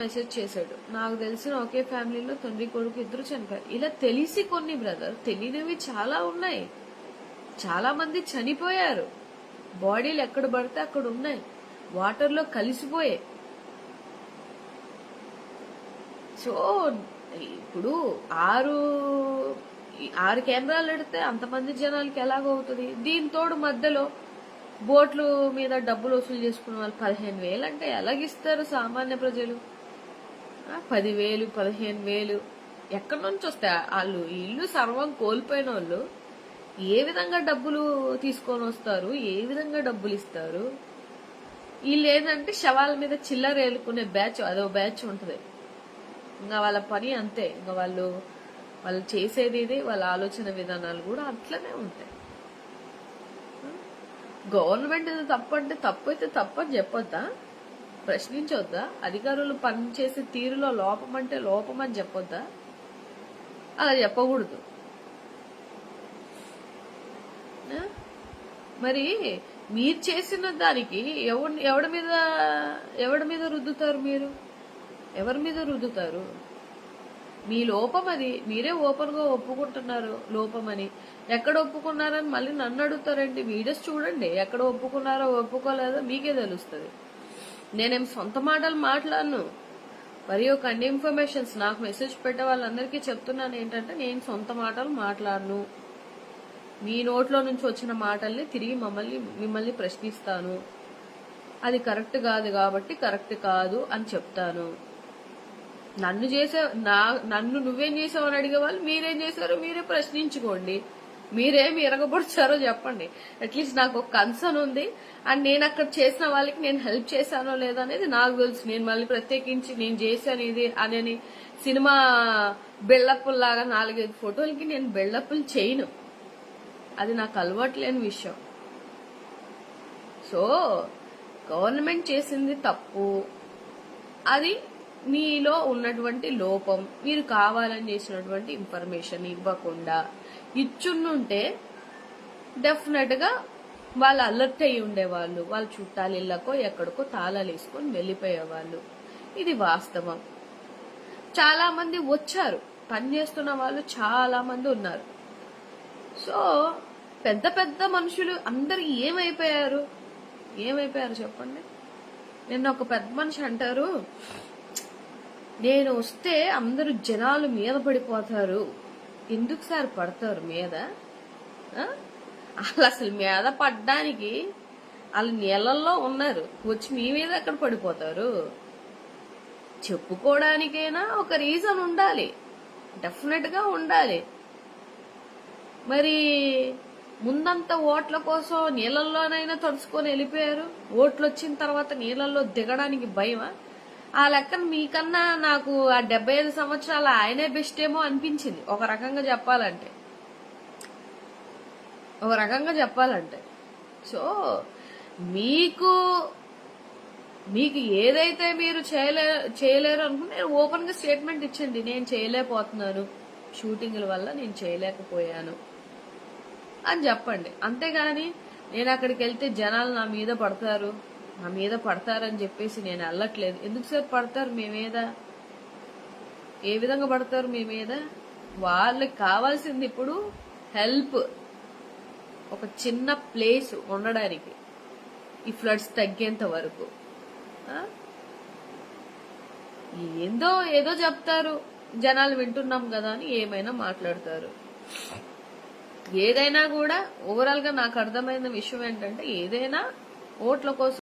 Message చేశాడు, నాకు తెలిసిన ఒకే ఫ్యామిలీలో తండ్రి కొడుకు ఇద్దరు చనిపోయారు. ఇలా తెలిసి కొన్ని బ్రదర్, తెలియనివి చాలా ఉన్నాయి. చాలా మంది చనిపోయారు, బాడీలు ఎక్కడ పడితే అక్కడ ఉన్నాయి, వాటర్ లో కలిసిపోయాయి. సో ఇప్పుడు ఆరు కెమెరాలు పెడితే అంతమంది జనాలకి ఎలాగవుతుంది? దీంతోడు మధ్యలో బోట్ల మీద డబ్బులు వసూలు చేసుకున్న వాళ్ళు 15,000 అంటే ఎలాగిస్తారు సామాన్య ప్రజలు? 10,000 15,000 ఎక్కడి నుంచి వస్తాయి? వాళ్ళు ఇల్లు సర్వం కోల్పోయిన వాళ్ళు ఏ విధంగా డబ్బులు తీసుకొని వస్తారు? ఏ విధంగా డబ్బులు ఇస్తారు? వీళ్ళు ఏంటంటే శవాల మీద చిల్లర ఏలుకునే బ్యాచ్, అదో బ్యాచ్ ఉంటది. ఇంకా వాళ్ళ పని అంతే. ఇంకా వాళ్ళు చేసేది ఇది, వాళ్ళ ఆలోచన విధానాలు కూడా అట్లనే ఉంటాయి. గవర్నమెంట్ ఇది తప్పు అంటే తప్పు అయితే తప్పని చెప్పొద్దా? ప్రశ్నించొద్దా? అధికారులు పనిచేసే తీరులో లోపం అంటే లోపం అని చెప్పొద్దా? అలా చెప్పకూడదు. మరి మీరు చేసిన దానికి ఎవడి మీద రుద్దుతారు? మీరు ఎవరి మీద రుద్దుతారు? మీ లోపం అది. మీరే ఓపెన్ గా ఒప్పుకుంటున్నారు లోపమని. ఎక్కడ ఒప్పుకున్నారని మళ్ళీ నన్ను అడుగుతారండి. వీడియోస్ చూడండి, ఎక్కడ ఒప్పుకున్నారో ఒప్పుకోలేదో మీకే తెలుస్తుంది. నేనేం సొంత మాటలు మాట్లాడను. మరి ఒక ఇన్ఫర్మేషన్స్ నాకు మెసేజ్ పెట్టే వాళ్ళందరికీ చెప్తున్నాను ఏంటంటే, నేను సొంత మాటలు మాట్లాడను. మీ నోట్లో నుంచి వచ్చిన మాటల్ని తిరిగి మిమ్మల్ని ప్రశ్నిస్తాను. అది కరెక్ట్ కాదు కాబట్టి కరెక్ట్ కాదు అని చెప్తాను. నన్ను నువ్వేం చేసావు అని అడిగే వాళ్ళు మీరేం చేశారో మీరే ప్రశ్నించుకోండి. మీరేమి ఎరగబడుచారో చెప్పండి. అట్లీస్ట్ నాకు ఒక కన్సర్న్ ఉంది, అండ్ నేను అక్కడ చేసిన వాళ్ళకి నేను హెల్ప్ చేశానో లేదో అనేది నాకు తెలుసు. నేను మళ్ళీ ప్రత్యేకించి నేను చేశాను ఇది అని సినిమా బెళ్ళప్పుల్లాగా 4-5 ఫోటోలకి నేను బెళ్ళప్పులు చేయను. అది నాకు అలవాటు లేని విషయం. సో గవర్నమెంట్ చేసింది తప్పు, అది మీలో ఉన్నటువంటి లోపం. మీరు కావాలని చేసినటువంటి ఇన్ఫర్మేషన్ ఇవ్వకుండా ఇచ్చుంటే డెఫినెట్ గా వాళ్ళు అలర్ట్ అయ్యి ఉండేవాళ్ళు. వాళ్ళ చుట్టాలు ఇళ్లకో ఎక్కడికో తాళాలు వేసుకొని వెళ్లిపోయేవాళ్ళు. ఇది వాస్తవం. చాలా మంది వచ్చారు, పనిచేస్తున్న వాళ్ళు చాలా మంది ఉన్నారు. సో పెద్ద పెద్ద మనుషులు అందరు ఏమైపోయారు చెప్పండి. నిన్న ఒక పెద్ద మనిషి అంటారు, నేను వస్తే అందరూ జనాలు మీద పడిపోతారు. ఎందుకు సార్ పడతారు మీద? వాళ్ళు అసలు మీద పడ్డానికి వాళ్ళు నీళ్ళల్లో ఉన్నారు, వచ్చి మీ మీద ఎక్కడ పడిపోతారు? చెప్పుకోవడానికైనా ఒక రీజన్ ఉండాలి, డెఫినెట్ గా ఉండాలి. మరి ముందంతా ఓట్ల కోసం నీళ్ళల్లోనైనా తడుచుకొని వెళ్ళిపోయారు. ఓట్లు వచ్చిన తర్వాత నీళ్ళల్లో దిగడానికి భయమా? ఆ లెక్కన మీకన్నా నాకు ఆ 75 సంవత్సరాల ఆయనే బెస్ట్ ఏమో అనిపించింది ఒక రకంగా చెప్పాలంటే. సో మీకు ఏదైతే మీరు చేయలేరు అనుకుంటే నేను ఓపెన్ గా స్టేట్మెంట్ ఇచ్చండి, నేను చేయలేకపోతున్నాను, షూటింగ్ల వల్ల నేను చేయలేకపోయాను అని చెప్పండి. అంతేగాని నేను అక్కడికి వెళ్తే జనాలు నా మీద పడతారని చెప్పేసి నేను వెళ్ళట్లేదు. ఎందుకు సార్ పడతారు మీ మీద? ఏ విధంగా పడతారు మీ మీద? వాళ్ళకి కావాల్సింది ఇప్పుడు హెల్ప్, ఒక చిన్న ప్లేస్ ఉండడానికి, ఈ ఫ్లడ్స్ తగ్గేంత వరకు. ఏదో చెప్తారు, జనాలు వింటున్నాం కదా అని ఏమైనా మాట్లాడతారు. ఏదైనా కూడా ఓవరాల్ గా నాకు అర్థమైన విషయం ఏంటంటే, ఏదైనా ఓట్ల కోసం